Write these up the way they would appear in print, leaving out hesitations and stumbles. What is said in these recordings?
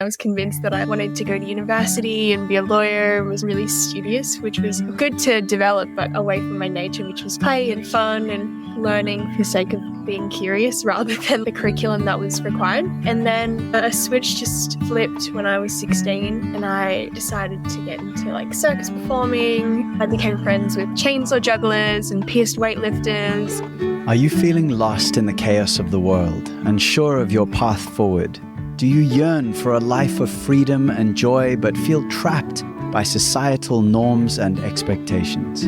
I was convinced that I wanted to go to university and be a lawyer and was really studious, which was good to develop, but away from my nature, which was play and fun and learning for the sake of being curious rather than the curriculum that was required. And then a switch just flipped when I was 16 and I decided to get into circus performing. I became friends with chainsaw jugglers and pierced weightlifters. Are you feeling lost in the chaos of the world, unsure of your path forward? Do you yearn for a life of freedom and joy but feel trapped by societal norms and expectations?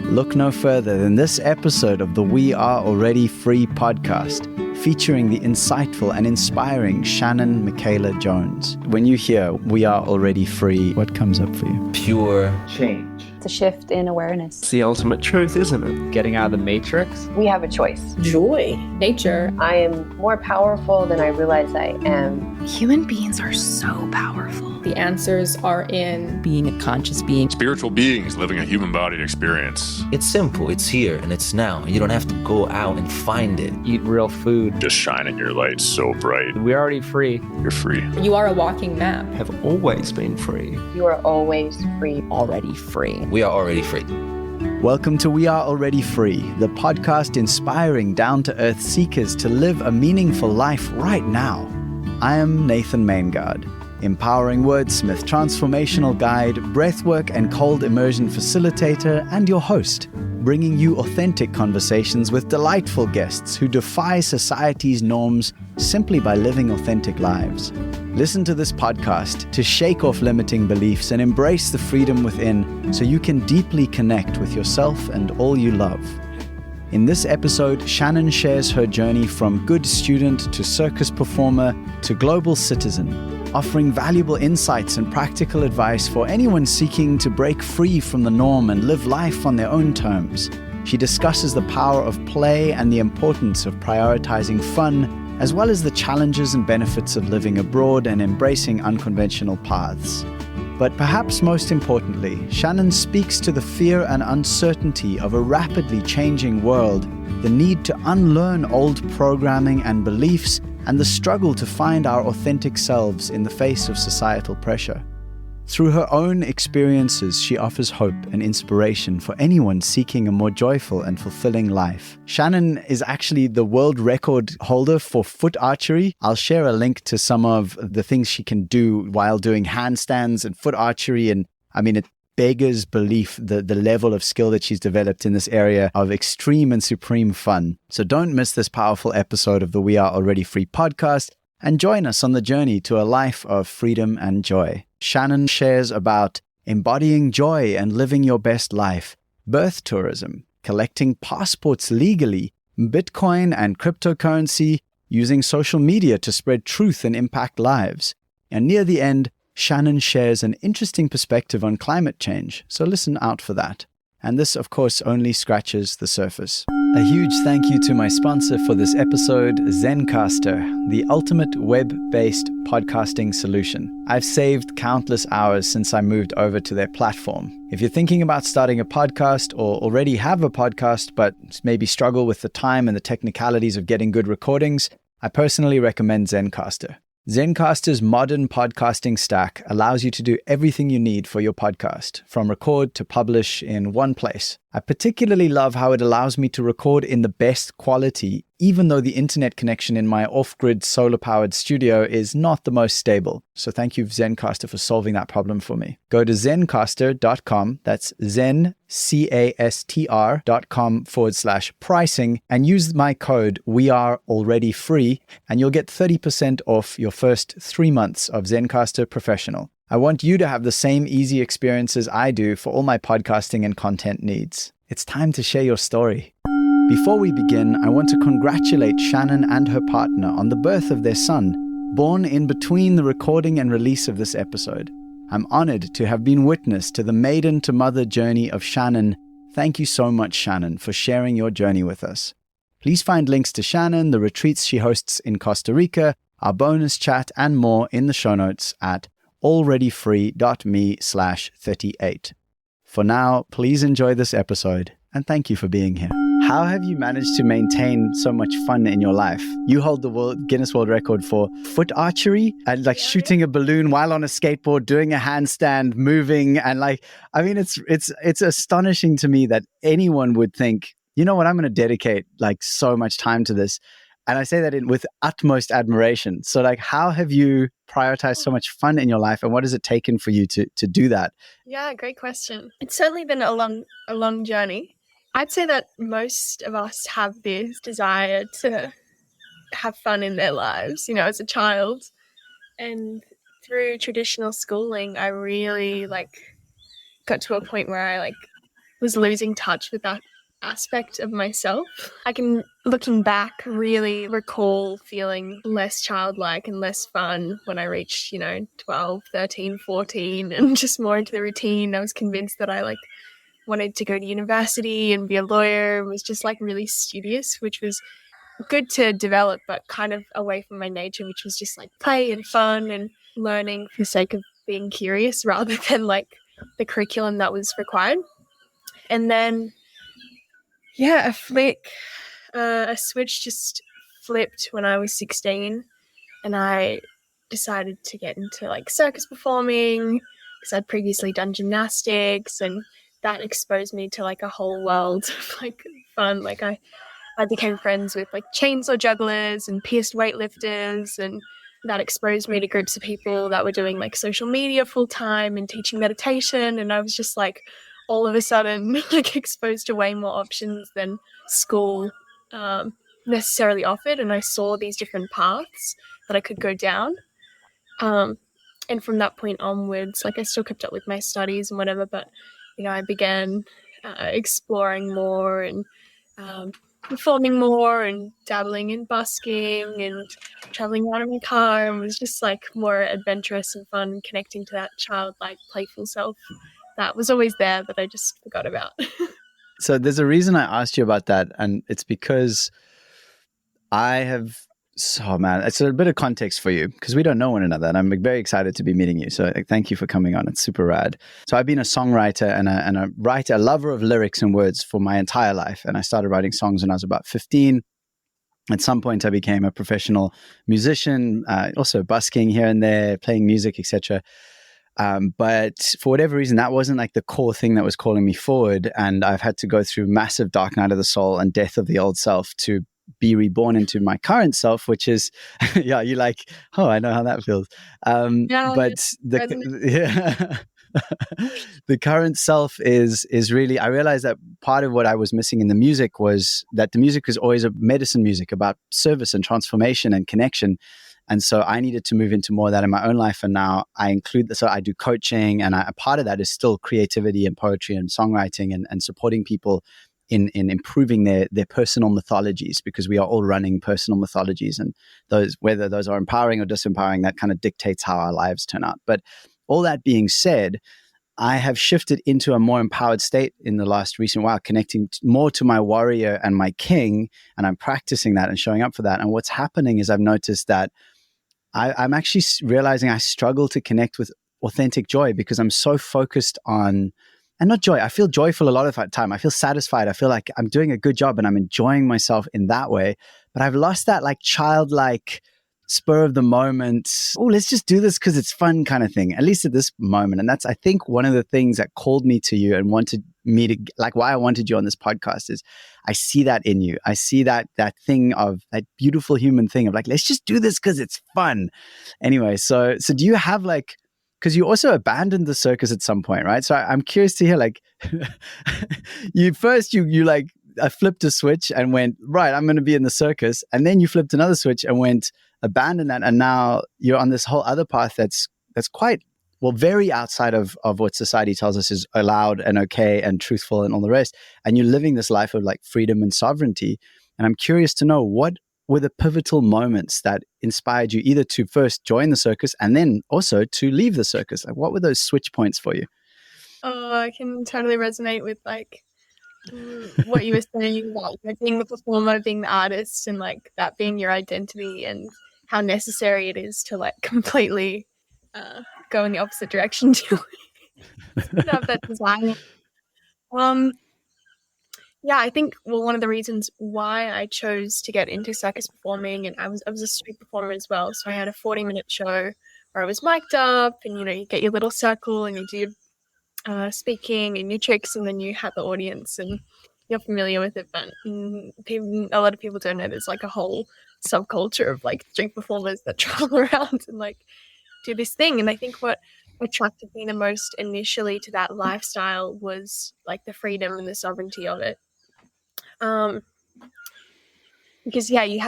Look no further than this episode of the We Are Already Free podcast, featuring the insightful and inspiring Shannen Michaela Jones. When you hear We Are Already Free, what comes up for you? Pure change. It's a shift in awareness. It's the ultimate truth, isn't it? Getting out of the matrix. We have a choice. Joy. Nature. I am more powerful than I realize I am. Human beings are so powerful. The answers are in being a conscious being. Spiritual beings living a human-bodied experience. It's simple. It's here and it's now. You don't have to go out and find it. Eat real food. Just shining your light so bright. We're already free. You're free. You are a walking map. Have always been free. You are always free. Already free. We are already free. Welcome to We Are Already Free, the podcast inspiring down-to-earth seekers to live a meaningful life right now. I am Nathan Maingard, empowering wordsmith, transformational guide, breathwork and cold immersion facilitator, and your host, bringing you authentic conversations with delightful guests who defy society's norms simply by living authentic lives. Listen to this podcast to shake off limiting beliefs and embrace the freedom within so you can deeply connect with yourself and all you love. In this episode, Shannen shares her journey from good student to circus performer to global citizen, offering valuable insights and practical advice for anyone seeking to break free from the norm and live life on their own terms. She discusses the power of play and the importance of prioritizing fun, as well as the challenges and benefits of living abroad and embracing unconventional paths. But perhaps most importantly, Shannen speaks to the fear and uncertainty of a rapidly changing world, the need to unlearn old programming and beliefs, and the struggle to find our authentic selves in the face of societal pressure. Through her own experiences, she offers hope and inspiration for anyone seeking a more joyful and fulfilling life. Shannen is actually the world record holder for foot archery. I'll share a link to some of the things she can do while doing handstands and foot archery. And it beggars belief, the level of skill that she's developed in this area of extreme and supreme fun. So don't miss this powerful episode of the We Are Already Free podcast and join us on the journey to a life of freedom and joy. Shannen shares about embodying joy and living your best life, birth tourism, collecting passports legally, Bitcoin and cryptocurrency, using social media to spread truth and impact lives. And near the end, Shannen shares an interesting perspective on climate change, so listen out for that. And this, of course, only scratches the surface. A huge thank you to my sponsor for this episode, Zencastr, the ultimate web-based podcasting solution. I've saved countless hours since I moved over to their platform. If you're thinking about starting a podcast or already have a podcast but maybe struggle with the time and the technicalities of getting good recordings, I personally recommend Zencastr. Zencastr's modern podcasting stack allows you to do everything you need for your podcast, from record to publish in one place. I particularly love how it allows me to record in the best quality, even though the internet connection in my off-grid solar-powered studio is not the most stable. So thank you, Zencastr, for solving that problem for me. Go to zencastr.com, that's zencastr.com/pricing, and use my code WeAreAlreadyFree, and you'll get 30% off your first 3 months of Zencastr Professional. I want you to have the same easy experiences I do for all my podcasting and content needs. It's time to share your story. Before we begin, I want to congratulate Shannen and her partner on the birth of their son, born in between the recording and release of this episode. I'm honored to have been witness to the maiden-to-mother journey of Shannen. Thank you so much, Shannen, for sharing your journey with us. Please find links to Shannen, the retreats she hosts in Costa Rica, our bonus chat, and more in the show notes at alreadyfree.me/38. For now, please enjoy this episode, and thank you for being here. How have you managed to maintain so much fun in your life? You hold the Guinness World Record for foot archery and like shooting a balloon while on a skateboard, doing a handstand, moving, and like, I mean, it's astonishing to me that anyone would think, you know what, I'm going to dedicate like so much time to this. And I say that with utmost admiration. So like, how have you prioritized so much fun in your life, and what has it taken for you to do that? Yeah, great question. It's certainly been a long journey. I'd say that most of us have this desire to have fun in their lives, you know, as a child. And through traditional schooling, I really got to a point where I was losing touch with that aspect of myself. I can, looking back, really recall feeling less childlike and less fun when I reached, 12, 13, 14, and just more into the routine. I was convinced that I wanted to go to university and be a lawyer, was just really studious, which was good to develop, but kind of away from my nature, which was just play and fun and learning for the sake of being curious rather than the curriculum that was required. And then, yeah, a switch just flipped when I was 16, and I decided to get into circus performing because I'd previously done gymnastics, and that exposed me to a whole world of fun. I became friends with chainsaw jugglers and pierced weightlifters, and that exposed me to groups of people that were doing social media full time and teaching meditation, and I was just all of a sudden exposed to way more options than school necessarily offered, and I saw these different paths that I could go down. And from that point onwards, I still kept up with my studies and whatever, but I began exploring more and performing more and dabbling in busking and traveling around in my car, and was just more adventurous and fun, connecting to that childlike, playful self that was always there that I just forgot about. So there's a reason I asked you about that, and it's because it's a bit of context for you because we don't know one another, and I'm very excited to be meeting you. So thank you for coming on. It's super rad. So I've been a songwriter and a writer, a lover of lyrics and words for my entire life. And I started writing songs when I was about 15. At some point, I became a professional musician, also busking here and there, playing music, etc. But for whatever reason, that wasn't the core thing that was calling me forward. And I've had to go through massive dark night of the soul and death of the old self to be reborn into my current self, which is, yeah, you're oh, I know how that feels. But the current self is really, I realized that part of what I was missing in the music was that the music was always a medicine music about service and transformation and connection. And so I needed to move into more of that in my own life. And now I include this. So I do coaching, and a part of that is still creativity and poetry and songwriting and supporting people in improving their personal mythologies, because we are all running personal mythologies, and whether those are empowering or disempowering, that kind of dictates how our lives turn out. But all that being said, I have shifted into a more empowered state in the last recent while, connecting more to my warrior and my king, and I'm practicing that and showing up for that. And what's happening is I've noticed that I'm actually realizing I struggle to connect with authentic joy because I'm so focused on, and not joy, I feel joyful a lot of the time. I feel satisfied. I feel like I'm doing a good job and I'm enjoying myself in that way. But I've lost that childlike spur of the moment, oh, let's just do this because it's fun kind of thing, at least at this moment. And that's, I think, one of the things that called me to you and wanted me to, why I wanted you on this podcast is I see that in you. I see that thing of that beautiful human thing of let's just do this because it's fun. Anyway, so do you have because you also abandoned the circus at some point, right? So I'm curious to hear you flipped a switch and went, right, I'm going to be in the circus. And then you flipped another switch and went, abandon that. And now you're on this whole other path that's quite, very outside of what society tells us is allowed and okay and truthful and all the rest. And you're living this life of freedom and sovereignty. And I'm curious to know, what were the pivotal moments that inspired you either to first join the circus and then also to leave the circus? What were those switch points for you? Oh, I can totally resonate with what you were saying about being the performer, being the artist, and that being your identity, and how necessary it is to completely go in the opposite direction to have that desire. Yeah, I think one of the reasons why I chose to get into circus performing, and I was a street performer as well. So I had a 40-minute show where I was mic'd up, and you get your little circle and you do speaking and your tricks, and then you have the audience and you're familiar with it. But a lot of people don't know there's like a whole subculture of like street performers that travel around and like do this thing. And I think what attracted me the most initially to that lifestyle was like the freedom and the sovereignty of it. Because yeah, I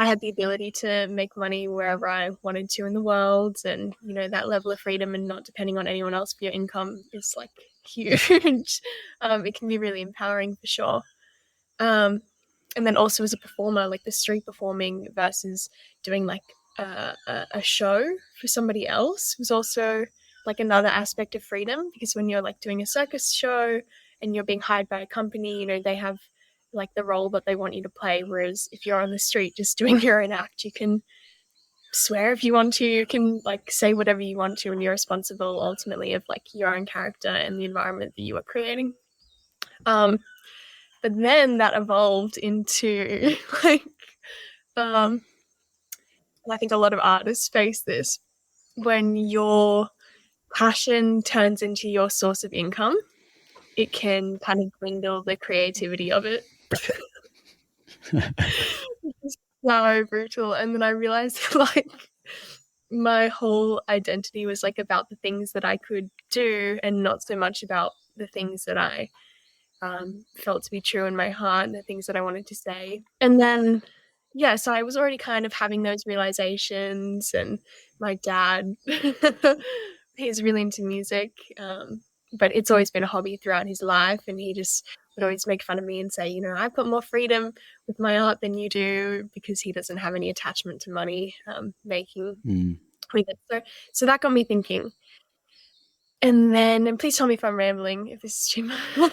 had the ability to make money wherever I wanted to in the world, and that level of freedom and not depending on anyone else for your income is like huge. It can be really empowering for sure. And then also as a performer, like the street performing versus doing like a show for somebody else was also like another aspect of freedom, because when you're like doing a circus show and you're being hired by a company, they have like the role that they want you to play, whereas if you're on the street just doing your own act, you can swear if you want to, you can like say whatever you want to, and you're responsible ultimately of like your own character and the environment that you are creating. But then that evolved into like and I think a lot of artists face this, when your passion turns into your source of income, it can kind of dwindle the creativity of it. It's so brutal. And then I realized like my whole identity was like about the things that I could do and not so much about the things that I felt to be true in my heart and the things that I wanted to say. And then so I was already kind of having those realizations, and my dad he's really into music, but it's always been a hobby throughout his life, and he just would always make fun of me and say, I've got more freedom with my art than you do, because he doesn't have any attachment to money making with it. So that got me thinking. And please tell me if I'm rambling, if this is too much.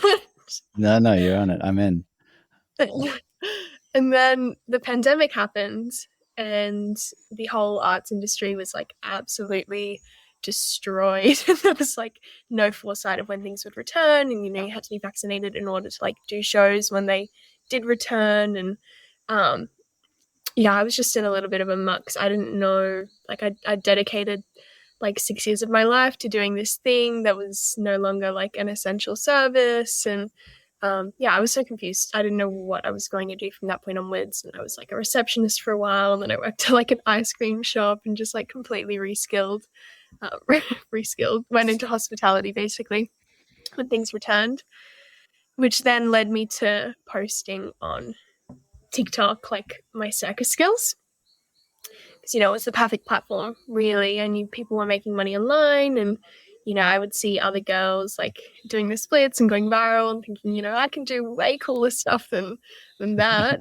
No, you're on it. I'm in. And then the pandemic happened, and the whole arts industry was like absolutely destroyed. There was like no foresight of when things would return, and you had to be vaccinated in order to like do shows when they did return. And I was just in a little bit of a muck. I didn't know, like I dedicated like 6 years of my life to doing this thing that was no longer like an essential service. And I was so confused. I didn't know what I was going to do from that point onwards. And I was like a receptionist for a while, and then I worked at like an ice cream shop and just like completely reskilled, went into hospitality basically when things returned, which then led me to posting on TikTok like my circus skills. Because, it was the perfect platform, really. I knew people were making money online, and I would see other girls like doing the splits and going viral and thinking, I can do way cooler stuff than that.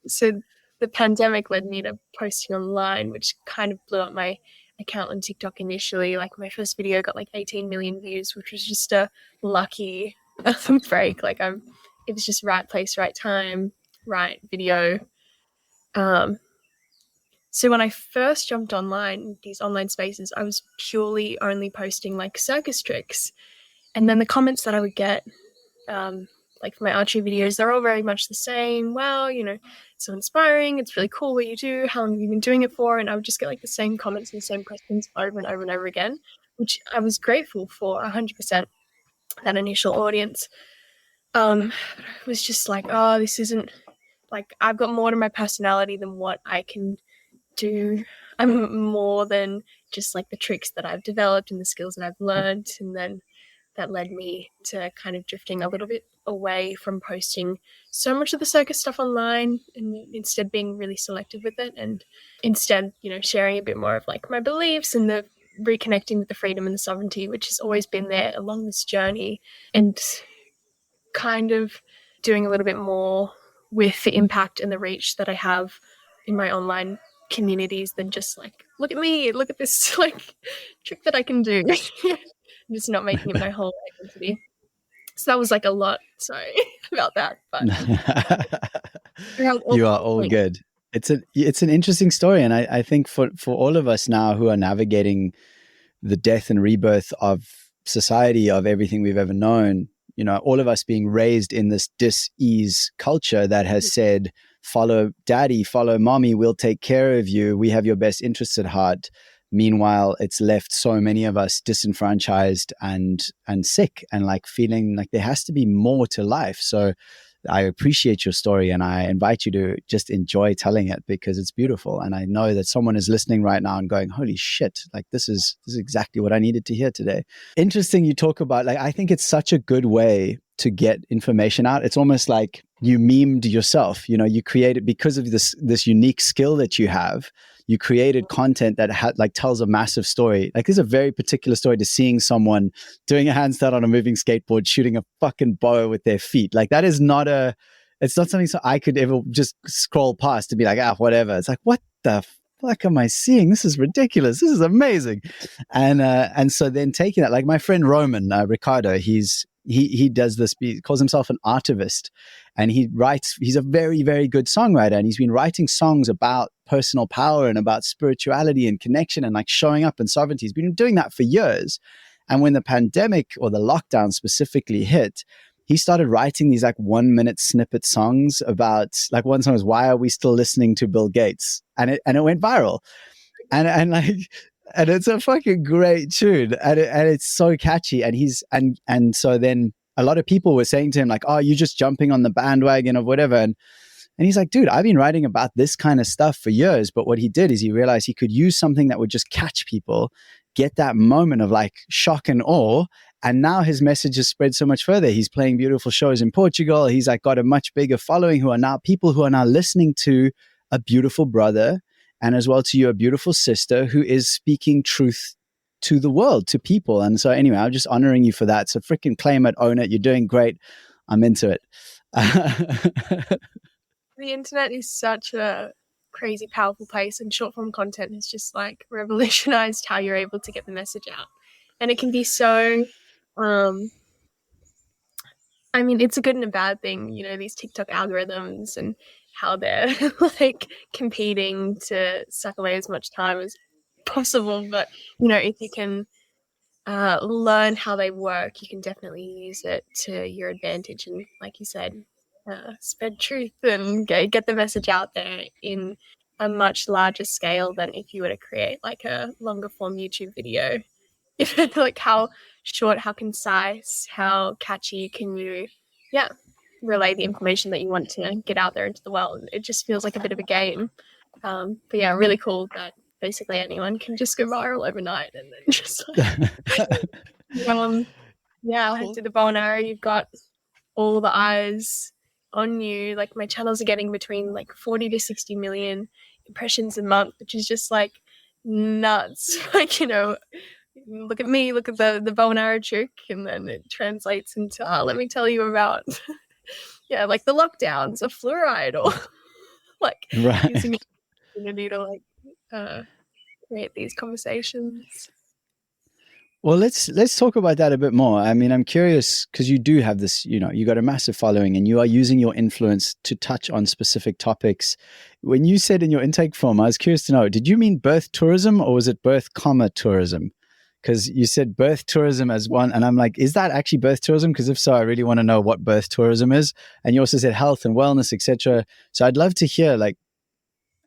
So the pandemic led me to posting online, which kind of blew up my account on TikTok initially. Like my first video got like 18 million views, which was just a lucky break. Like it was just right place, right time, right video. So when I first jumped online, these online spaces, I was purely only posting like circus tricks. And then the comments that I would get, like for my archery videos, they're all very much the same. Wow, it's so inspiring. It's really cool what you do. How long have you been doing it for? And I would just get like the same comments and the same questions over and over and over again, which I was grateful for 100%, that initial audience. It was just like, oh, this isn't, like, I've got more to my personality than what I can do. I'm more than just like the tricks that I've developed and the skills that I've learned. And then that led me to kind of drifting a little bit away from posting so much of the circus stuff online, and instead being really selective with it, and instead, sharing a bit more of like my beliefs and the reconnecting with the freedom and the sovereignty, which has always been there along this journey, and kind of doing a little bit more with the impact and the reach that I have in my online communities than just like, look at me, look at this like trick that I can do. Just not making it my whole identity. So that was like a lot. Sorry about that, but you are all good. It's an interesting story, and I think for all of us now who are navigating the death and rebirth of society, of everything we've ever known, you know, all of us being raised in this dis-ease culture that has said, follow daddy, follow mommy, we'll take care of you, we have your best interests at heart. Meanwhile, it's left so many of us disenfranchised and sick, and like feeling like there has to be more to life. So I appreciate your story, and I invite you to just enjoy telling it, because it's beautiful. And I know that someone is listening right now and going, holy shit, like this is exactly what I needed to hear today. Interesting you talk about, like, I think it's such a good way to get information out. It's almost like you memed yourself, you know, you created, because of this unique skill that you have, you created content that like tells a massive story. Like there's a very particular story to seeing someone doing a handstand on a moving skateboard, shooting a fucking bow with their feet. Like that is not it's not something so I could ever just scroll past and be like, whatever. It's like, what the fuck am I seeing? This is ridiculous. This is amazing. And so then taking that, like my friend Roman, Ricardo, he does this, he calls himself an artivist, and he's a very, very good songwriter, and he's been writing songs about personal power and about spirituality and connection and like showing up and sovereignty. He's been doing that for years. And when the pandemic or the lockdown specifically hit, he started writing these like 1 minute snippet songs about, like one song was, why are we still listening to Bill Gates? And it went viral. And it's a fucking great tune, and it's so catchy. And so then a lot of people were saying to him like, oh, you're just jumping on the bandwagon of whatever. And he's like, dude, I've been writing about this kind of stuff for years. But what he did is he realized he could use something that would just catch people, get that moment of like shock and awe. And now his message has spread so much further. He's playing beautiful shows in Portugal. He's like got a much bigger following who are now people who are now listening to a beautiful brother, and as well to you, a beautiful sister who is speaking truth to the world, to people. And so anyway, I'm just honoring you for that. So freaking claim it, own it. You're doing great. I'm into it. The internet is such a crazy, powerful place, and short form content has just like revolutionized how you're able to get the message out. And it can be so, I mean, it's a good and a bad thing, you know, these TikTok algorithms and how they're like competing to suck away as much time as possible. But, you know, if you can learn how they work, you can definitely use it to your advantage. And like you said, spread truth and get the message out there in a much larger scale than if you were to create like a longer form YouTube video. If it's like how short, how concise, how catchy can you, relay the information that you want to get out there into the world. It just feels like a bit of a game. But yeah, really cool that basically anyone can just go viral overnight and then just like, I did the bow and arrow. You've got all the eyes on you. Like my channels are getting between like 40 to 60 million impressions a month, which is just like nuts. Like, you know, look at me, look at the bow and arrow trick, and then it translates into, let me tell you about like the lockdowns of fluoride, or like using the opportunity to like create these conversations. Well, let's talk about that a bit more. I mean, I'm curious because you do have this, you know, you got a massive following and you are using your influence to touch on specific topics. When you said in your intake form, I was curious to know, did you mean birth tourism or was it birth, tourism? Because you said birth tourism as one, and I'm like, is that actually birth tourism? Because if so, I really want to know what birth tourism is. And you also said health and wellness, etc. So I'd love to hear, like,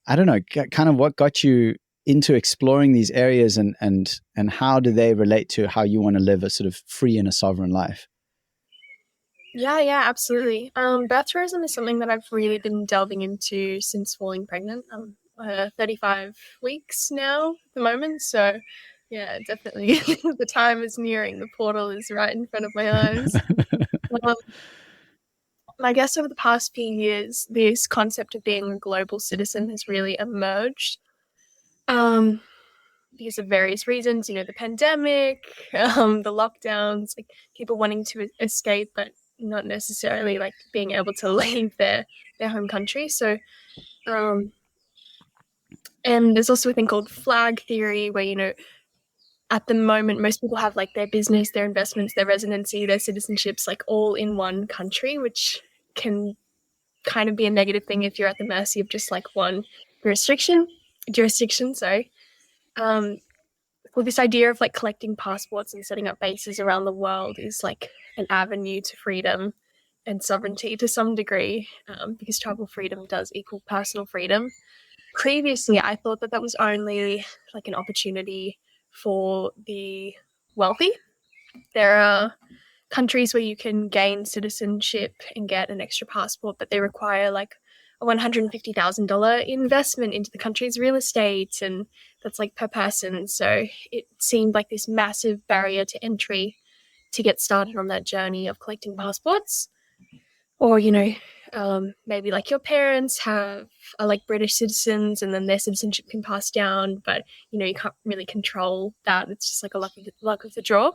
I don't know, kind of what got you into exploring these areas, and how do they relate to how you want to live a sort of free and a sovereign life? Yeah, absolutely. Birth tourism is something that I've really been delving into since falling pregnant. I'm 35 weeks now at the moment, so yeah, definitely the time is nearing. The portal is right in front of my eyes. I guess over the past few years, this concept of being a global citizen has really emerged. Because of various reasons, you know, the pandemic, the lockdowns, like people wanting to escape, but not necessarily like being able to leave their home country. So, and there's also a thing called flag theory where, you know, at the moment, most people have like their business, their investments, their residency, their citizenships, like all in one country, which can kind of be a negative thing if you're at the mercy of just like one jurisdiction, sorry. Well, this idea of like collecting passports and setting up bases around the world is like an avenue to freedom and sovereignty to some degree, because travel freedom does equal personal freedom. Previously, I thought that was only like an opportunity for the wealthy. There are countries where you can gain citizenship and get an extra passport, but they require like a $150,000 investment into the country's real estate, and that's like per person. So it seemed like this massive barrier to entry to get started on that journey of collecting passports. Or, maybe like your parents are like British citizens and then their citizenship can pass down, but, you can't really control that. It's just like a luck of the draw.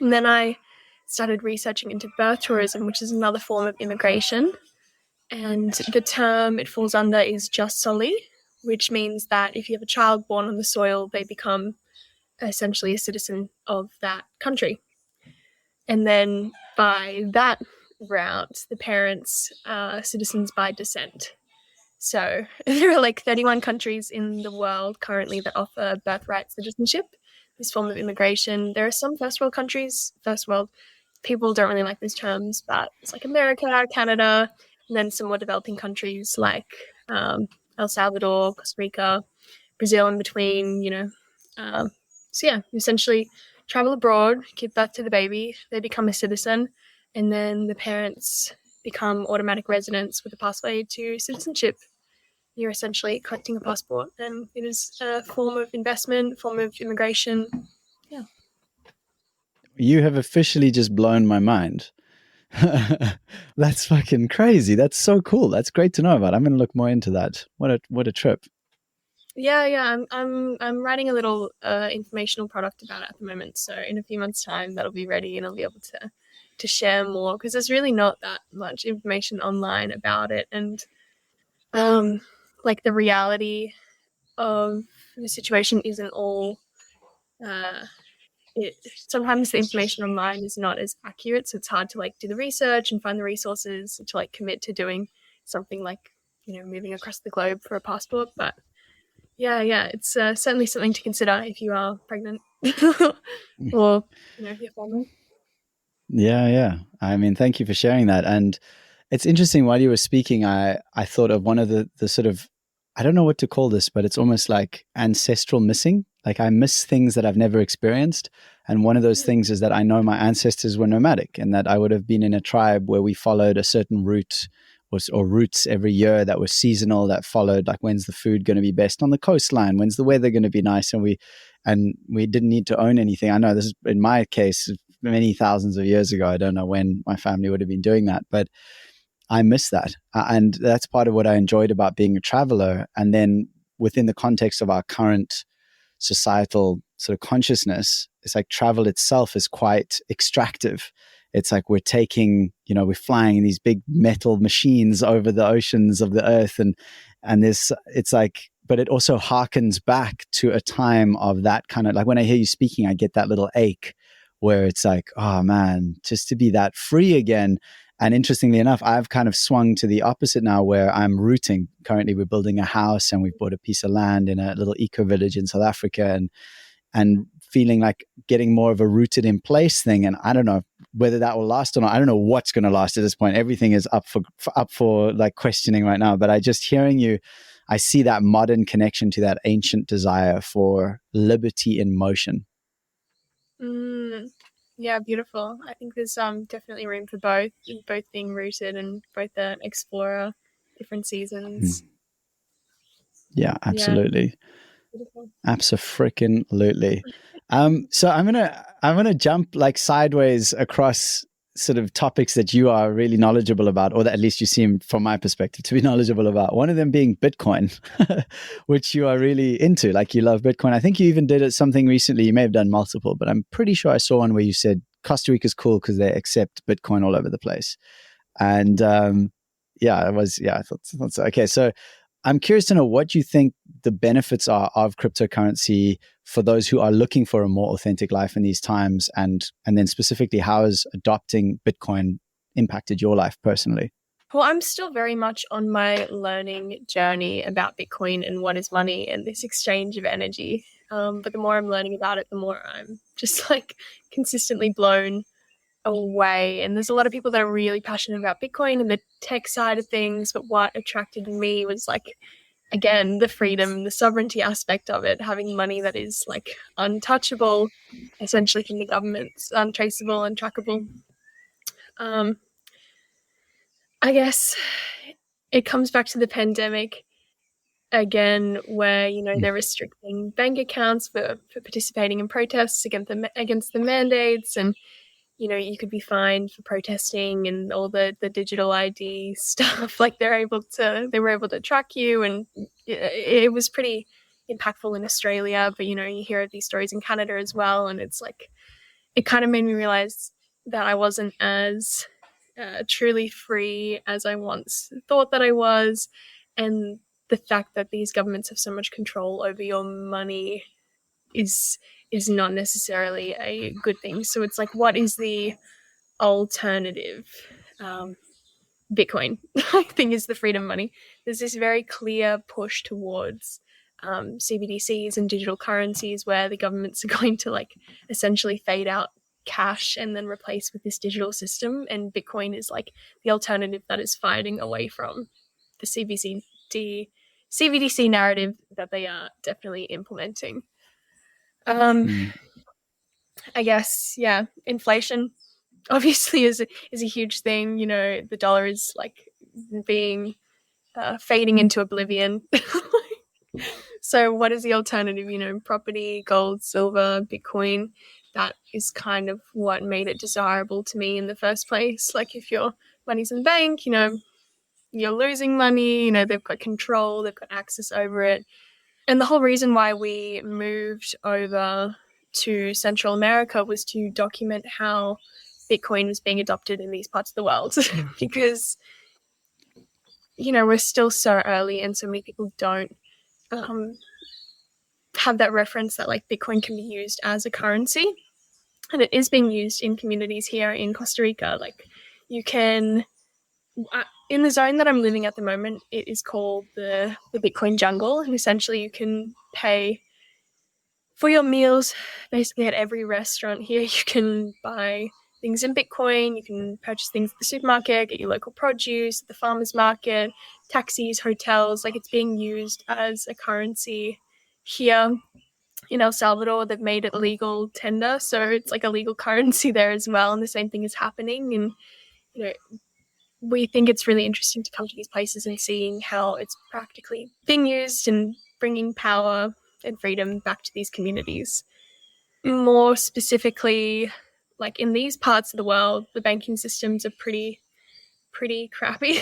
And then I started researching into birth tourism, which is another form of immigration. And the term it falls under is just soli, which means that if you have a child born on the soil, they become essentially a citizen of that country. And then by that route, the parents are citizens by descent. So there are like 31 countries in the world currently that offer birthright citizenship, this form of immigration. There are some first world people don't really like these terms, but it's like America, Canada, and then some more developing countries like El Salvador, Costa Rica, Brazil in between, So yeah, you essentially travel abroad, give birth to the baby, they become a citizen, and then the parents become automatic residents with a pathway to citizenship. You're essentially collecting a passport, and it is a form of investment, form of immigration. Yeah. You have officially just blown my mind. That's fucking crazy. That's so cool. That's great to know about. I'm going to look more into that. What a trip. Yeah. I'm writing a little informational product about it at the moment. So in a few months' time, that'll be ready, and I'll be able to share more, because there's really not that much information online about it, and like the reality of the situation isn't all. Sometimes the information online is not as accurate, so it's hard to like do the research and find the resources to like commit to doing something like moving across the globe for a passport. But yeah, it's certainly something to consider if you are pregnant or if you're family. Yeah. I mean, thank you for sharing that. And it's interesting, while you were speaking, I thought of one of the sort of, I don't know what to call this, but it's almost like ancestral missing. Like I miss things that I've never experienced. And one of those things is that I know my ancestors were nomadic, and that I would have been in a tribe where we followed a certain route or routes every year that was seasonal, that followed like, when's the food going to be best on the coastline? When's the weather going to be nice? And we didn't need to own anything. I know this is, in my case, many thousands of years ago. I don't know when my family would have been doing that, but I miss that. And that's part of what I enjoyed about being a traveler. And then within the context of our current societal sort of consciousness, it's like travel itself is quite extractive. It's like we're flying in these big metal machines over the oceans of the earth. And this, it's like, but it also harkens back to a time of that kind of, like when I hear you speaking, I get that little ache where it's like, oh man, just to be that free again. And interestingly enough, I've kind of swung to the opposite now, where I'm rooting. Currently, we're building a house and we've bought a piece of land in a little eco village in South Africa, and feeling like getting more of a rooted in place thing. And I don't know whether that will last or not. I don't know what's going to last at this point. Everything is up for like questioning right now. But I just hearing you, I see that modern connection to that ancient desire for liberty in motion. Yeah, beautiful. I think there's definitely room for both being rooted and both an explorer, different seasons. Yeah, absolutely. Beautiful. Abso-freaking-lutely. So I'm gonna jump like sideways across sort of topics that you are really knowledgeable about, or that at least you seem, from my perspective, to be knowledgeable about. One of them being Bitcoin, which you are really into. Like, you love Bitcoin. I think you even did something recently. You may have done multiple, but I'm pretty sure I saw one where you said Costa Rica's cool because they accept Bitcoin all over the place. And I thought so. Okay, so I'm curious to know what you think the benefits are of cryptocurrency for those who are looking for a more authentic life in these times, and then specifically, how has adopting Bitcoin impacted your life personally? Well, I'm still very much on my learning journey about Bitcoin and what is money and this exchange of energy. But the more I'm learning about it, the more I'm just like consistently blown away. And there's a lot of people that are really passionate about Bitcoin and the tech side of things, but what attracted me was like, again, the freedom, the sovereignty aspect of it, having money that is like untouchable, essentially from the government, untraceable, untrackable. I guess it comes back to the pandemic again, where, you know, they're restricting bank accounts for participating in protests against the mandates, and, you know, you could be fined for protesting and all the digital ID stuff. Like they were able to track you, and it was pretty impactful in Australia. But, you know, you hear of these stories in Canada as well, and it's like, it kind of made me realize that I wasn't as truly free as I once thought that I was, and the fact that these governments have so much control over your money is not necessarily a good thing. So it's like, what is the alternative? Bitcoin, I think, is the freedom money. There's this very clear push towards CBDCs and digital currencies where the governments are going to like essentially fade out cash and then replace with this digital system. And Bitcoin is like the alternative that is fighting away from the CBDC narrative that they are definitely implementing. I guess, yeah, inflation obviously is a huge thing. You know, the dollar is like being fading into oblivion. So what is the alternative? You know, property, gold, silver, Bitcoin. That is kind of what made it desirable to me in the first place. Like if your money's in the bank, you know, you're losing money, you know, they've got control, they've got access over it. And the whole reason why we moved over to Central America was to document how Bitcoin was being adopted in these parts of the world. Because, you know, we're still so early and so many people don't have that reference that like Bitcoin can be used as a currency. And it is being used in communities here in Costa Rica. Like you can, in the zone that I'm living at the moment, it is called the Bitcoin jungle. And essentially you can pay for your meals basically at every restaurant here. You can buy things in Bitcoin, you can purchase things at the supermarket, get your local produce at the farmer's market, taxis, hotels. Like it's being used as a currency here. In El Salvador, they've made it legal tender, so it's like a legal currency there as well, and the same thing is happening. And, you know, we think it's really interesting to come to these places and seeing how it's practically being used and bringing power and freedom back to these communities. More specifically, like in these parts of the world, the banking systems are pretty crappy.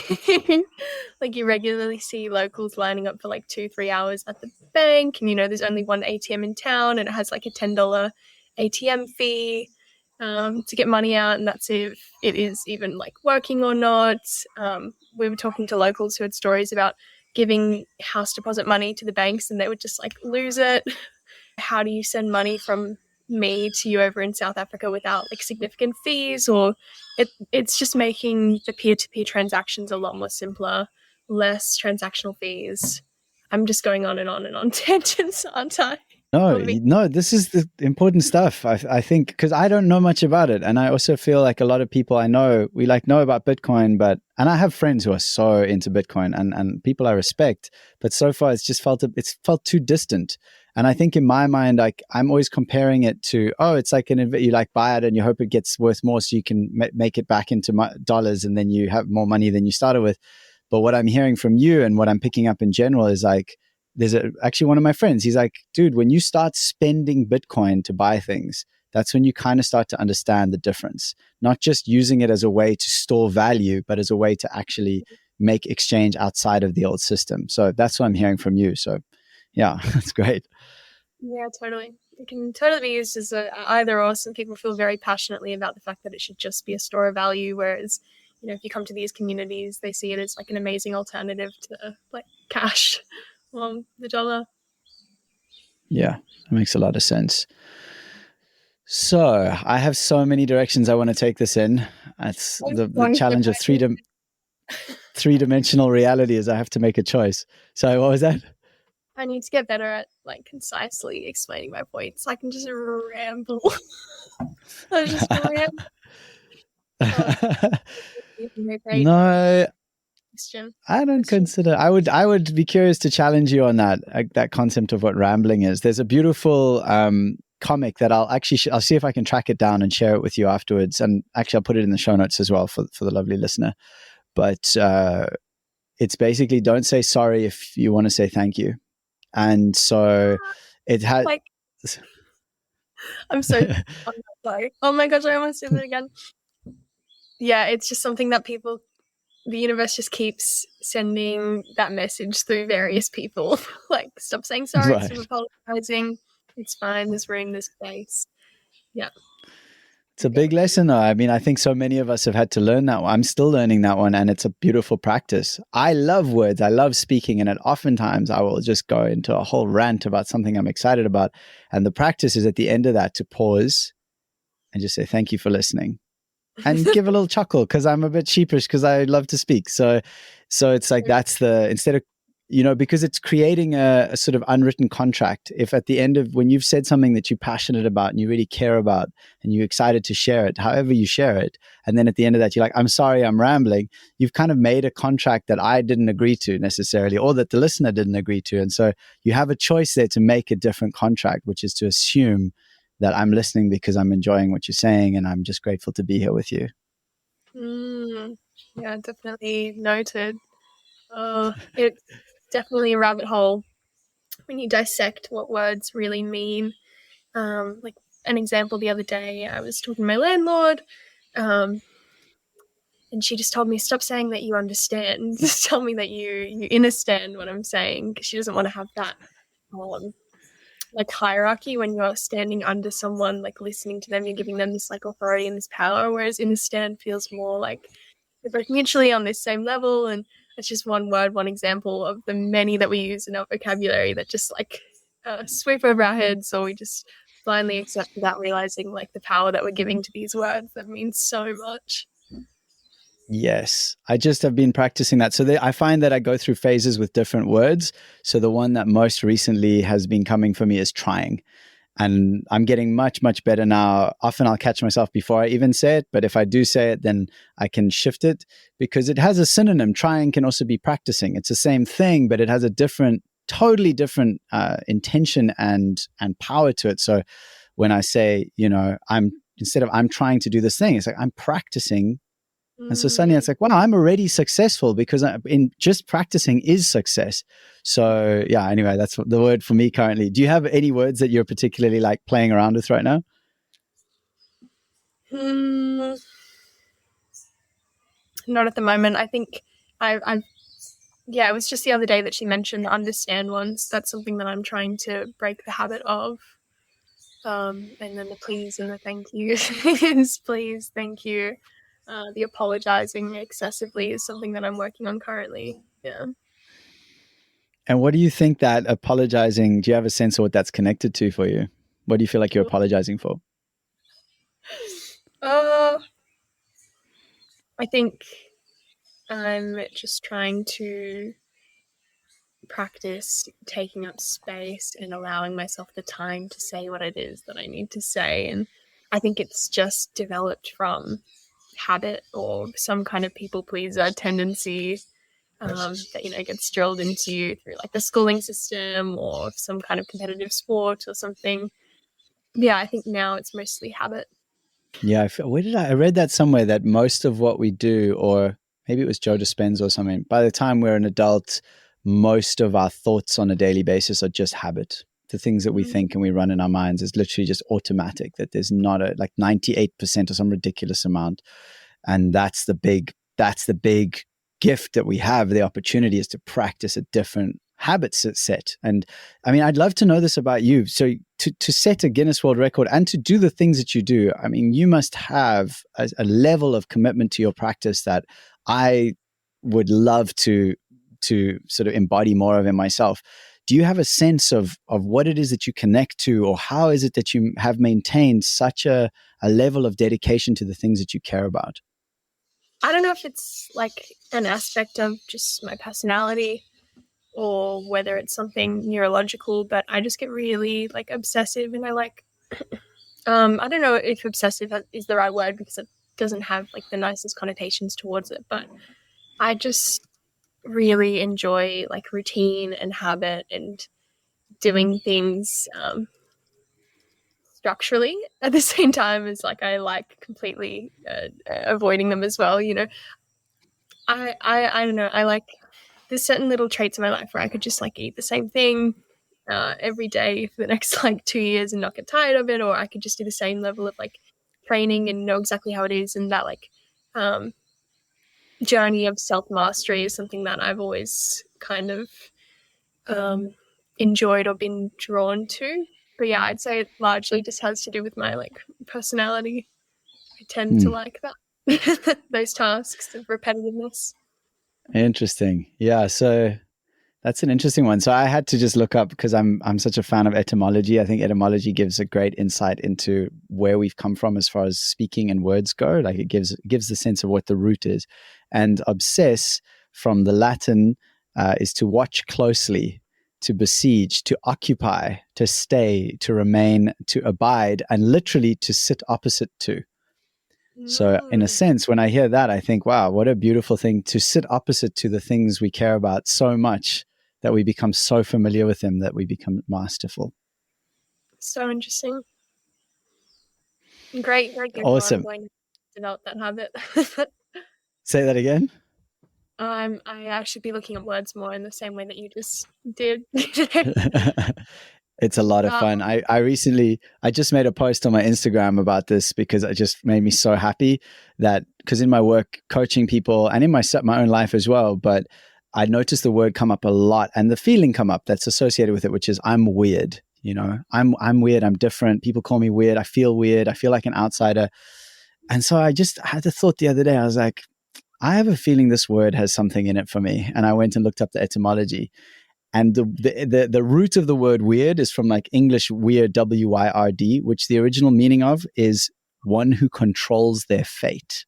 Like you regularly see locals lining up for like 2-3 hours at the bank, and you know there's only one ATM in town and it has like a $10 ATM fee to get money out, and that's if it is even like working or not. We were talking to locals who had stories about giving house deposit money to the banks and they would just like lose it. How do you send money from me to you over in South Africa without like significant fees? Or it's just making the peer-to-peer transactions a lot more simpler, less transactional fees. I'm just going on and on and on tangents, aren't I? No, this is the important stuff. I think because I don't know much about it, and I also feel like a lot of people I know, we like know about Bitcoin, and I have friends who are so into Bitcoin and people I respect, but so far it's felt too distant. And I think in my mind, like I'm always comparing it to, it's like you like buy it and you hope it gets worth more so you can make it back into dollars and then you have more money than you started with. But what I'm hearing from you and what I'm picking up in general is like, there's actually one of my friends, he's like, dude, when you start spending Bitcoin to buy things, that's when you kind of start to understand the difference. Not just using it as a way to store value, but as a way to actually make exchange outside of the old system. So that's what I'm hearing from you. So yeah, that's great. Yeah, totally. It can totally be used as either or. Some people feel very passionately about the fact that it should just be a store of value, whereas, you know, if you come to these communities, they see it as like an amazing alternative to like cash. The dollar. Yeah, that makes a lot of sense. So I have so many directions I want to take this in. It's the challenge of three-dimensional reality is I have to make a choice. So what was that? I need to get better at like concisely explaining my points. I can just ramble. I just ramble. Great No, question. I don't consider. I would be curious to challenge you on that concept of what rambling is. There's a beautiful comic that I'll actually I'll see if I can track it down and share it with you afterwards. And actually, I'll put it in the show notes as well for the lovely listener. But it's basically don't say sorry if you want to say thank you. And so it had. Like, I'm so sorry. Oh my gosh, I almost did it again. Yeah, it's just something that the universe just keeps sending that message through various people. Like, stop saying sorry, Right. stop apologizing. It's fine. There's room, there's space. Yeah. It's a big lesson, though. I mean, I think so many of us have had to learn that one. I'm still learning that one, and it's a beautiful practice. I love words. I love speaking, and oftentimes I will just go into a whole rant about something I'm excited about. And the practice is at the end of that to pause and just say, thank you for listening. And give a little chuckle because I'm a bit sheepish because I love to speak. So it's like that's instead of, because it's creating a sort of unwritten contract. If at the end of when you've said something that you're passionate about and you really care about and you're excited to share it, however you share it, and then at the end of that, you're like, I'm sorry, I'm rambling. You've kind of made a contract that I didn't agree to necessarily, or that the listener didn't agree to. And so you have a choice there to make a different contract, which is to assume that I'm listening because I'm enjoying what you're saying and I'm just grateful to be here with you. Yeah, definitely noted. It's definitely a rabbit hole when you dissect what words really mean. Like an example, the other day I was talking to my landlord, and she just told me, stop saying that you understand. Just tell me that you understand what I'm saying, because she doesn't want to have that like hierarchy when you're standing under someone, like listening to them, you're giving them this like authority and this power, whereas understand feels more like we're both mutually on this same level. And it's just one word, one example of the many that we use in our vocabulary that just like sweep over our heads, or we just blindly accept without realizing like the power that we're giving to these words that means so much. Yes, I just have been practicing that. So I find that I go through phases with different words. So the one that most recently has been coming for me is trying. And I'm getting much, much better now. Often I'll catch myself before I even say it. But if I do say it, then I can shift it because it has a synonym. Trying can also be practicing. It's the same thing, but it has a totally different intention and power to it. So when I say, instead of I'm trying to do this thing, it's like I'm practicing. And so suddenly it's like, wow, I'm already successful because in just practicing is success. So yeah, anyway, that's the word for me currently. Do you have any words that you're particularly like playing around with right now? Not at the moment. I think it was just the other day that she mentioned the understand ones. That's something that I'm trying to break the habit of. And then the please and the thank you is please, thank you. The apologizing excessively is something that I'm working on currently. Yeah. And what do you think that apologizing, do you have a sense of what that's connected to for you? What do you feel like you're apologizing for? I think I'm just trying to practice taking up space and allowing myself the time to say what it is that I need to say. And I think it's just developed from habit or some kind of people pleaser tendency that gets drilled into you through like the schooling system or some kind of competitive sport or something. Yeah, I think now it's mostly habit. Yeah, I read that somewhere that most of what we do, or maybe it was Joe Dispenza or something, by the time we're an adult, most of our thoughts on a daily basis are just habit. The things that we think and we run in our minds is literally just automatic, that there's not like 98% or some ridiculous amount. And that's the big gift that we have. The opportunity is to practice a different habit set. And I mean, I'd love to know this about you. So to set a Guinness World Record and to do the things that you do, I mean, you must have a level of commitment to your practice that I would love to sort of embody more of in myself. Do you have a sense of what it is that you connect to, or how is it that you have maintained such a level of dedication to the things that you care about? I don't know if it's like an aspect of just my personality or whether it's something neurological, but I just get really like obsessive, and I like I don't know if obsessive is the right word, because doesn't have like the nicest connotations towards it, but I just really enjoy like routine and habit and doing things structurally at the same time as like I like completely avoiding them as well. I don't know. I like there's certain little traits in my life where I could just like eat the same thing every day for the next like 2 years and not get tired of it, or I could just do the same level of like training and know exactly how it is, and that like journey of self-mastery is something that I've always kind of enjoyed or been drawn to. But yeah, I'd say it largely just has to do with my like personality. I tend to like that those tasks of repetitiveness. Interesting. Yeah. So that's an interesting one. So I had to just look up because I'm such a fan of etymology. I think etymology gives a great insight into where we've come from as far as speaking and words go. Like it gives the sense of what the root is. And obsess from the Latin is to watch closely, to besiege, to occupy, to stay, to remain, to abide, and literally to sit opposite to. So in a sense, when I hear that, I think, wow, what a beautiful thing to sit opposite to the things we care about so much that we become so familiar with them that we become masterful. So interesting. Great. Awesome. I'm going to develop that habit. Say that again. I should be looking at words more in the same way that you just did. It's a lot of fun. I just made a post on my Instagram about this because it just made me so happy that because in my work coaching people and in my own life as well, but I noticed the word come up a lot and the feeling come up that's associated with it, which is I'm weird. I'm weird. I'm different. People call me weird. I feel weird. I feel like an outsider. And so I just had the thought the other day. I was like, I have a feeling this word has something in it for me. And I went and looked up the etymology. And the root of the word weird is from like English weird, W-Y-R-D, which the original meaning of is one who controls their fate.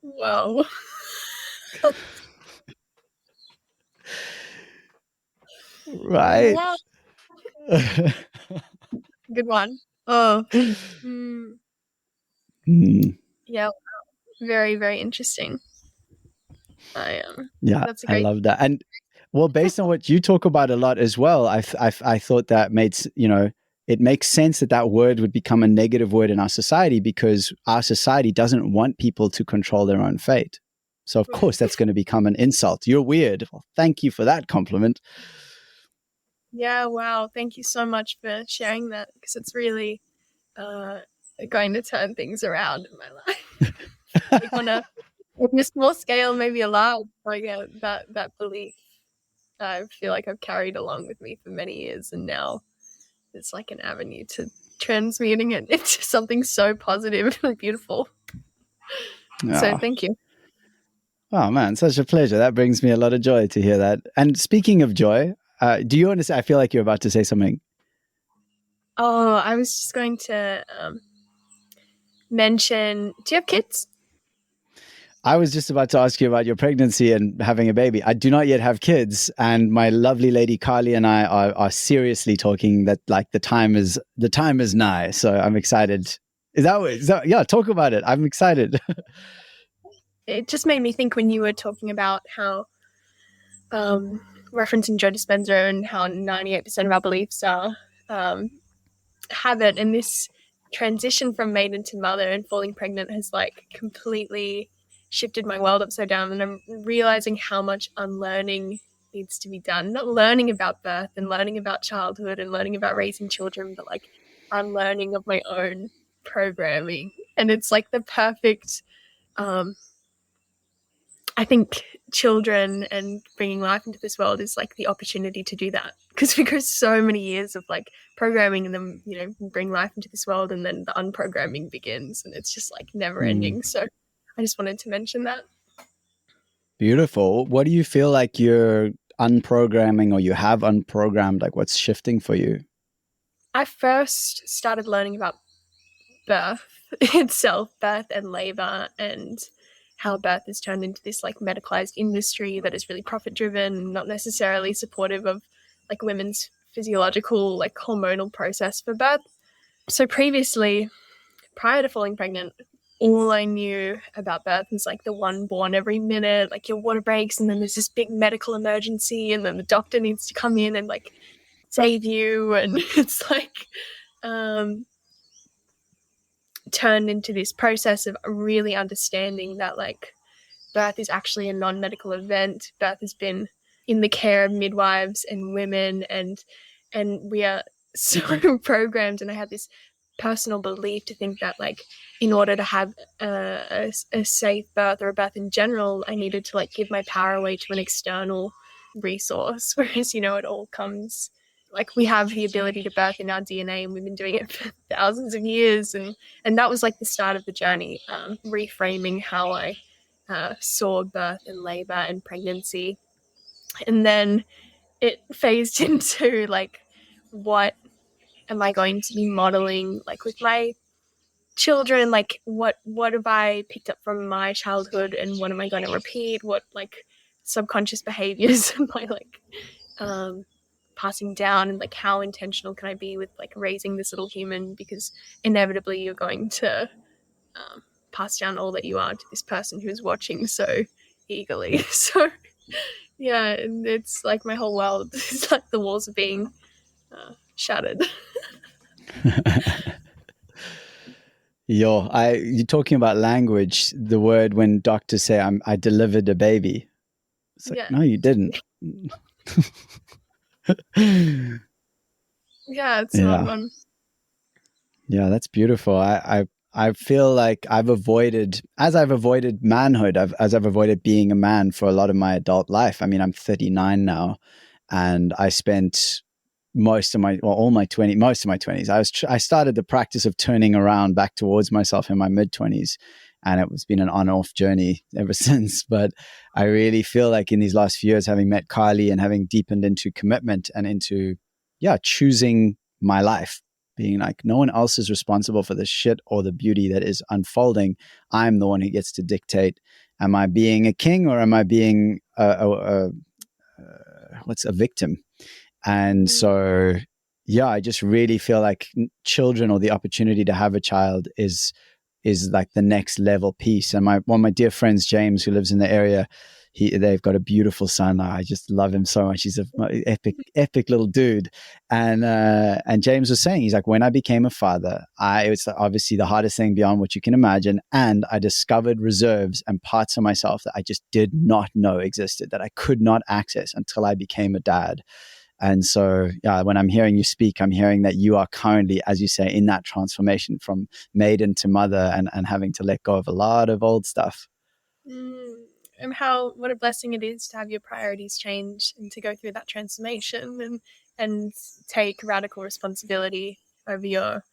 Whoa. Right. Wow. Good one. Oh. Yeah. Very, very interesting. Yeah, I love that. And well, based on what you talk about a lot as well, I thought that it makes sense that word would become a negative word in our society because our society doesn't want people to control their own fate. So of course that's going to become an insult. You're weird. Well, thank you for that compliment. Yeah, wow. Thank you so much for sharing that because it's really going to turn things around in my life. Like on a small scale, maybe a large, like that belief. I feel like I've carried along with me for many years, and now it's like an avenue to transmuting it into something so positive and beautiful. Oh. So thank you. Oh man, such a pleasure. That brings me a lot of joy to hear that. And speaking of joy, do you want to say, I feel like you're about to say something. Oh, I was just going to mention, do you have kids? I was just about to ask you about your pregnancy and having a baby. I do not yet have kids, and my lovely lady Carly and I are seriously talking that like the time is nigh. So I'm excited. Is that yeah? Talk about it. I'm excited. It just made me think when you were talking about how referencing Joe Dispenza and how 98% of our beliefs are habit, and this transition from maiden to mother and falling pregnant has like completely shifted my world upside down, and I'm realizing how much unlearning needs to be done. Not learning about birth and learning about childhood and learning about raising children, but like unlearning of my own programming. And it's like the perfect I think children and bringing life into this world is like the opportunity to do that, because we go so many years of like programming and then bring life into this world, and then the unprogramming begins, and it's just like never ending. So I just wanted to mention that. Beautiful. What do you feel like you're unprogramming or you have unprogrammed? Like what's shifting for you? I first started learning about birth itself, birth and labor, and how birth is turned into this like medicalized industry that is really profit driven, not necessarily supportive of like women's physiological like hormonal process for birth. So previously, prior to falling pregnant, all I knew about birth was like the one born every minute, like your water breaks and then there's this big medical emergency and then the doctor needs to come in and like save you, and it's like turned into this process of really understanding that like birth is actually a non-medical event. Birth has been in the care of midwives and women, and we are so programmed. And I had this personal belief to think that like in order to have a safe birth or a birth in general, I needed to like give my power away to an external resource, whereas it all comes, like we have the ability to birth in our DNA and we've been doing it for thousands of years, and that was like the start of the journey, reframing how I saw birth and labor and pregnancy. And then it phased into like, what am I going to be modeling like with my children? Like what have I picked up from my childhood and what am I going to repeat? What like subconscious behaviors am I like passing down, and like how intentional can I be with like raising this little human, because inevitably you're going to pass down all that you are to this person who's watching so eagerly. So yeah, it's like my whole world is like the walls are being shattered. You're talking about language, the word when doctors say I delivered a baby. It's like, no, you didn't. Yeah, it's not one. Yeah, that's beautiful. I feel like I've avoided manhood, as I've avoided being a man for a lot of my adult life. I mean, I'm 39 now, and I spent most of my 20s. I started the practice of turning around back towards myself in my mid-20s, and it was been an on-off journey ever since. But I really feel like in these last few years, having met Kylie and having deepened into commitment and into choosing my life, being like, no one else is responsible for the shit or the beauty that is unfolding. I'm the one who gets to dictate. Am I being a king or am I being a victim? And so, I just really feel like children, or the opportunity to have a child, is like the next level piece. And one of my dear friends, James, who lives in the area, they've got a beautiful son. I just love him so much. He's an epic little dude. And James was saying, he's like, when I became a father, it was obviously the hardest thing beyond what you can imagine. And I discovered reserves and parts of myself that I just did not know existed, that I could not access until I became a dad. And so, when I'm hearing you speak, I'm hearing that you are currently, as you say, in that transformation from maiden to mother, and having to let go of a lot of old stuff. And what a blessing it is to have your priorities change and to go through that transformation and take radical responsibility over your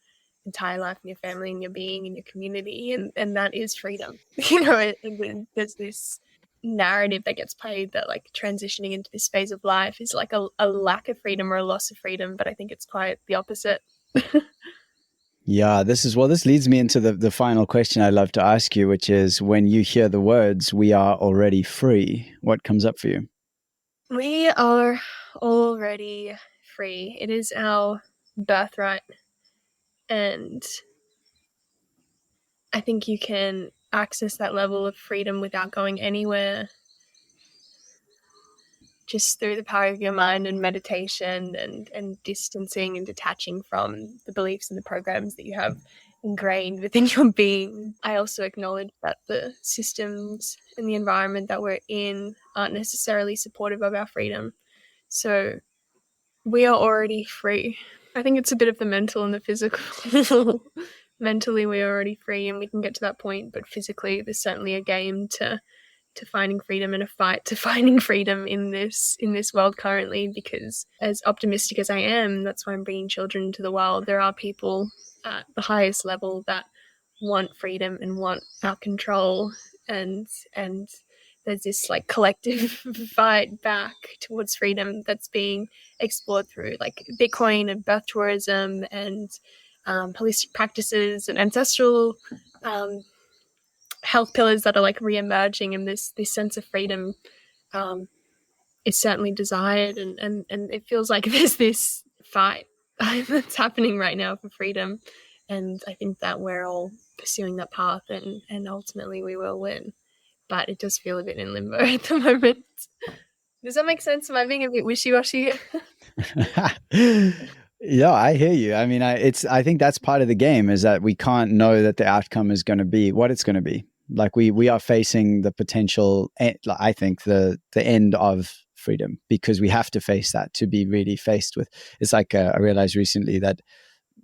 entire life and your family and your being and your community. And that is freedom. There's this narrative that gets played that like transitioning into this phase of life is like a lack of freedom or a loss of freedom, but I think it's quite the opposite. Yeah, this leads me into the final question I'd love to ask you, which is, when you hear the words, we are already free, what comes up for you? We are already free. It is our birthright. And I think you can access that level of freedom without going anywhere, just through the power of your mind and meditation and distancing and detaching from the beliefs and the programs that you have ingrained within your being. I also acknowledge that the systems and the environment that we're in aren't necessarily supportive of our freedom. So we are already free. I think it's a bit of the mental and the physical. Mentally, we're already free and we can get to that point, but physically, there's certainly a game to finding freedom and a fight to finding freedom in this world currently, because as optimistic as I am, that's why I'm bringing children into the world. There are people at the highest level that want freedom and want our control, and there's this like collective fight back towards freedom that's being explored through like Bitcoin and birth tourism and holistic practices and ancestral health pillars that are like re-emerging, and this sense of freedom is certainly desired, and it feels like there's this fight that's happening right now for freedom, And I think that we're all pursuing that path, and ultimately we will win. But it does feel a bit in limbo at the moment. Does that make sense? Am I being a bit wishy-washy? Yeah, I hear you. I mean, I think that's part of the game, is that we can't know that the outcome is going to be what it's going to be. Like we are facing the potential, I think the end of freedom, because we have to face that to be really faced with. It's like I realized recently that,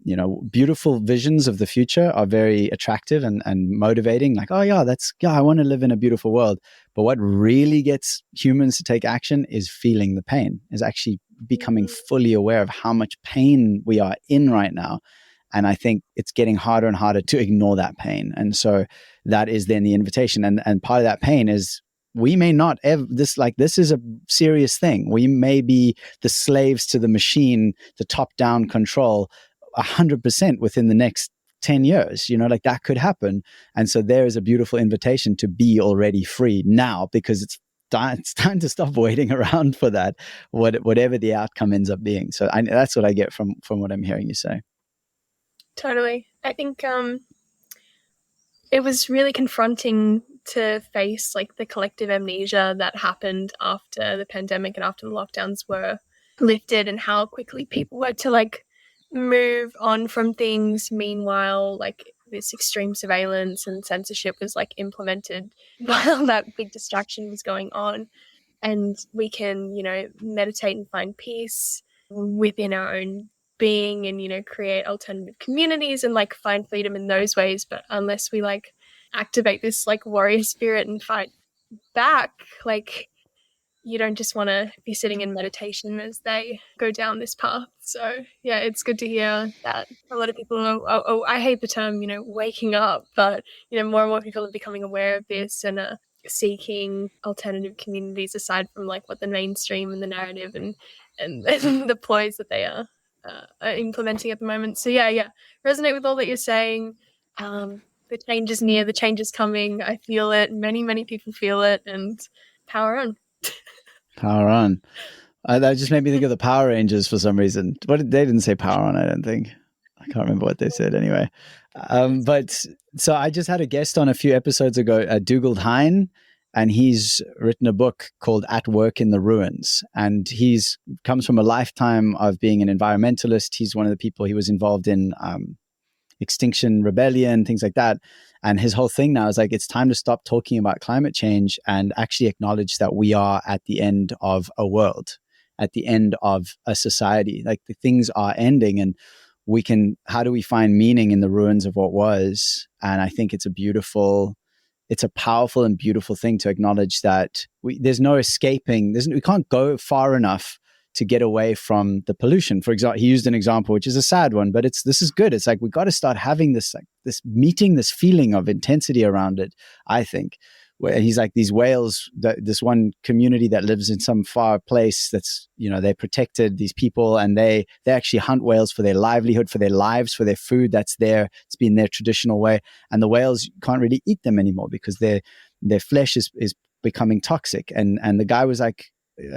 you know, beautiful visions of the future are very attractive and motivating. Like, oh yeah, I want to live in a beautiful world. But what really gets humans to take action is feeling the pain, is actually becoming fully aware of how much pain we are in right now. And I think it's getting harder and harder to ignore that pain. And so that is then the invitation. And part of that pain is we may not ever, this is a serious thing. We may be the slaves to the machine, the top-down control 100% within the next 10 years, you know, like that could happen. And so there is a beautiful invitation to be already free now, because it's time to stop waiting around for that, whatever the outcome ends up being. So that's what I get from what I'm hearing you say. Totally. I think it was really confronting to face like the collective amnesia that happened after the pandemic and after the lockdowns were lifted, and how quickly people were to like move on from things. Meanwhile, like this extreme surveillance and censorship was like implemented while that big distraction was going on. And we can, you know, meditate and find peace within our own being, and, you know, create alternative communities and like find freedom in those ways. But unless we like activate this like warrior spirit and fight back, like you don't just want to be sitting in meditation as they go down this path. So yeah, it's good to hear that a lot of people are, I hate the term, you know, waking up, but, you know, more and more people are becoming aware of this and seeking alternative communities aside from like what the mainstream and the narrative and the ploys that they are implementing at the moment. So yeah, resonate with all that you're saying. The change is near, the change is coming. I feel it. Many people feel it, and power on. Power on. That just made me think of the Power Rangers for some reason. They didn't say power on, I don't think. I can't remember what they said anyway. But so I just had a guest on a few episodes ago, Dougal Hine, and he's written a book called At Work in the Ruins. And he's comes from a lifetime of being an environmentalist. He's one of the people, he was involved in Extinction Rebellion, things like that. And his whole thing now is like, it's time to stop talking about climate change and actually acknowledge that we are at the end of a world, at the end of a society. Like the things are ending, and how do we find meaning in the ruins of what was? And I think it's a powerful and beautiful thing to acknowledge that there's no escaping. We can't go far enough to get away from the pollution. For example, he used an example, which is a sad one, but this is good. It's like, we got to start having this feeling of intensity around it, I think. Where he's like, these whales, this one community that lives in some far place that's, you know, they protected these people, and they actually hunt whales for their livelihood, for their lives, for their food. It's been their traditional way. And the whales can't really eat them anymore because their flesh is becoming toxic. And the guy was like,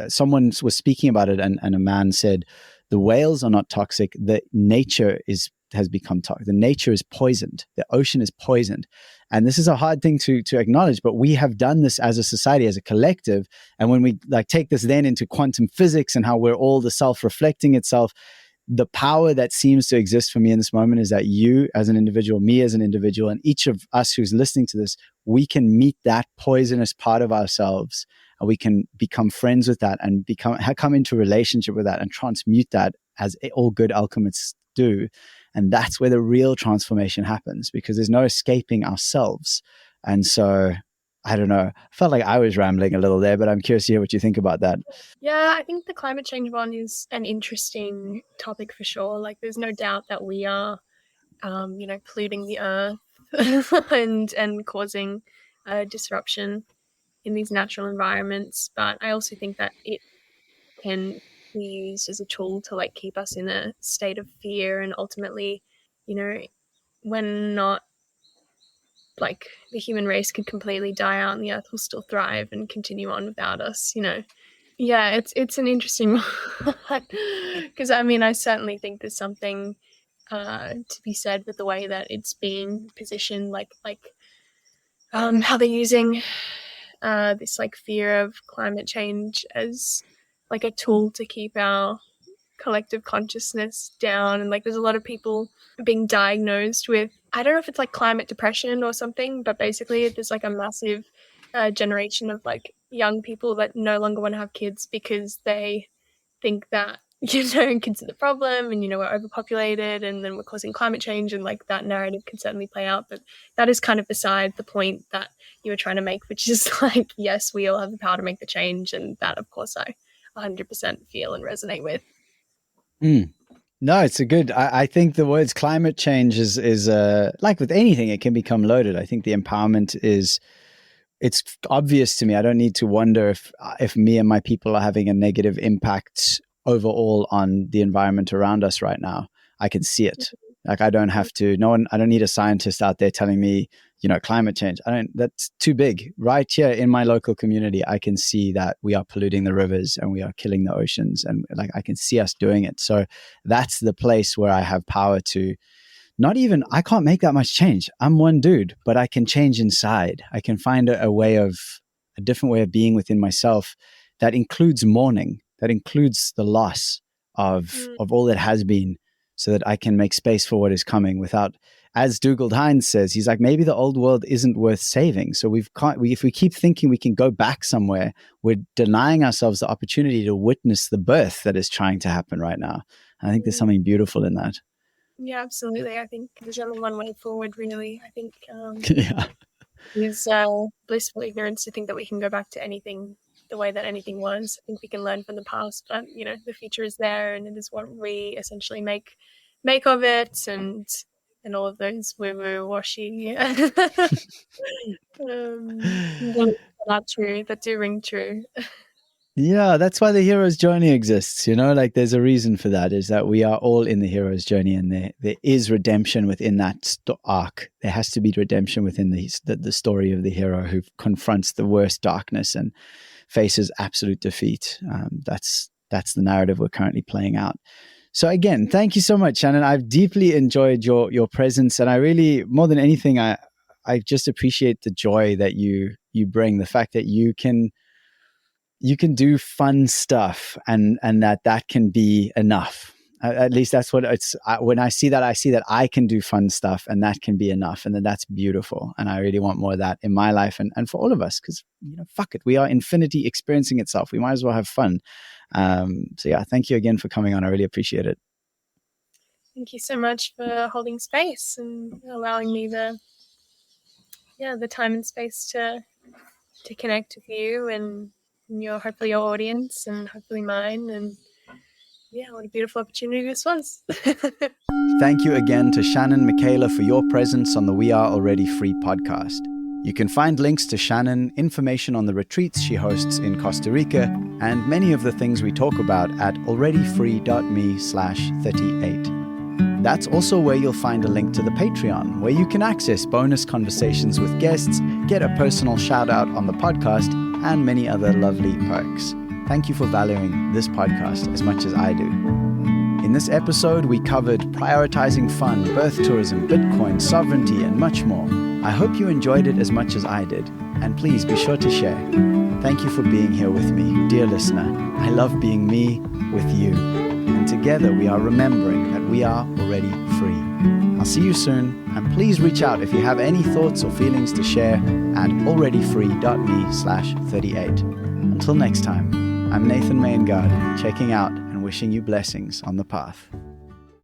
someone was speaking about it, and a man said, the whales are not toxic. The nature has become toxic. The nature is poisoned. The ocean is poisoned. And this is a hard thing to acknowledge, but we have done this as a society, as a collective. And when we like take this then into quantum physics and how we're all the self-reflecting itself, the power that seems to exist for me in this moment is that you as an individual, me as an individual, and each of us who's listening to this, we can meet that poisonous part of ourselves, and we can become friends with that and come into relationship with that and transmute that, as all good alchemists do. And that's where the real transformation happens, because there's no escaping ourselves. And so, I don't know, I felt like I was rambling a little there, but I'm curious to hear what you think about that. Yeah, I think the climate change one is an interesting topic for sure. Like, there's no doubt that we are, polluting the earth and causing disruption in these natural environments. But I also think that it can be used as a tool to like keep us in a state of fear, and ultimately, you know, when not, like, the human race could completely die out and the earth will still thrive and continue on without us, you know. Yeah, it's an interesting one, because I mean, I certainly think there's something to be said with the way that it's being positioned, like how they're using this like fear of climate change as like a tool to keep our collective consciousness down. And like there's a lot of people being diagnosed with, I don't know if it's like climate depression or something, but basically there's like a massive generation of like young people that no longer want to have kids because they think that kids are the problem, and we're overpopulated, and then we're causing climate change, and like that narrative can certainly play out. But that is kind of beside the point that you were trying to make, which is like, yes, we all have the power to make the change, and that of course I 100% feel and resonate with. No, it's a good. I think the words climate change is like with anything, it can become loaded. I think the empowerment it's obvious to me. I don't need to wonder if me and my people are having a negative impact overall on the environment around us right now. I can see it. Like I don't have to. I don't need a scientist out there telling me, climate change. That's too big. Right here in my local community, I can see that we are polluting the rivers and we are killing the oceans, and like I can see us doing it. So that's the place where I have power to. I can't make that much change. I'm one dude, but I can change inside. I can find a different way of being within myself that includes mourning, that includes the loss of all that has been, so that I can make space for what is coming without, as Dougal Hines says, he's like, maybe the old world isn't worth saving. So if we keep thinking we can go back somewhere, we're denying ourselves the opportunity to witness the birth that is trying to happen right now. And I think there's something beautiful in that. Yeah, absolutely. I think there's only one way forward, really. I think it's blissful ignorance to think that we can go back to anything the way that anything was. I think we can learn from the past, but the future is there, and it is what we essentially make of it, and all of those woo-woo washy not true, that do ring true. Yeah, that's why the hero's journey exists. Like there's a reason for that, is that we are all in the hero's journey, and there is redemption within that arc. There has to be redemption within the story of the hero who confronts the worst darkness and faces absolute defeat. That's the narrative we're currently playing out. So again, thank you so much, Shannen. I've deeply enjoyed your presence, and I really, more than anything, I just appreciate the joy that you bring, the fact that you can do fun stuff, and that can be enough. At least that's what it's. When I see that I can do fun stuff, and that can be enough, and then that's beautiful. And I really want more of that in my life and for all of us, because fuck it, we are infinity experiencing itself. We might as well have fun. So yeah, thank you again for coming on. I really appreciate it. Thank you so much for holding space and allowing me the time and space to connect with you and hopefully your audience, and hopefully mine. And yeah, what a beautiful opportunity this was. Thank you again to Shannen Michaela for your presence on the We Are Already Free podcast. You can find links to Shannen, information on the retreats she hosts in Costa Rica, and many of the things we talk about at alreadyfree.me/38. That's also where you'll find a link to the Patreon, where you can access bonus conversations with guests, get a personal shout out on the podcast, and many other lovely perks. Thank you for valuing this podcast as much as I do. In this episode, we covered prioritizing fun, birth tourism, Bitcoin, sovereignty, and much more. I hope you enjoyed it as much as I did, and please be sure to share. Thank you for being here with me, dear listener. I love being me with you, and together we are remembering that we are already free. I'll see you soon, and please reach out if you have any thoughts or feelings to share at alreadyfree.me/38. Until next time, I'm Nathan Maingard, checking out and wishing you blessings on the path.